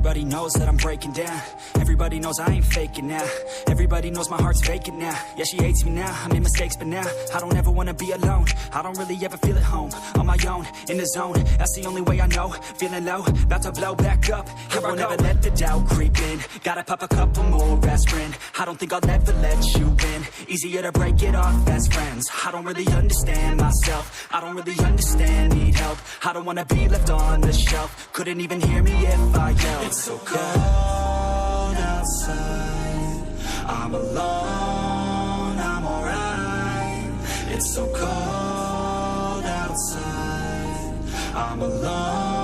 Everybody knows that I'm breaking down. Everybody knows I ain't faking now. Everybody knows my heart's vacant now. Yeah, she hates me now, I made mistakes, but now I don't ever wanna be alone. I don't really ever feel at home. On my own, in the zone, that's the only way I know. Feeling low, about to blow back up. Here I won't ever let the doubt creep in. Gotta pop a couple more aspirin. I don't think I'll ever let you in. Easier to break it off best friends. I don't really understand myself. I don't really understand, need help. I don't wanna be left on the shelf. Couldn't even hear me if I yelled. It's so cold outside, I'm alone, I'm alright. It's so cold outside, I'm alone.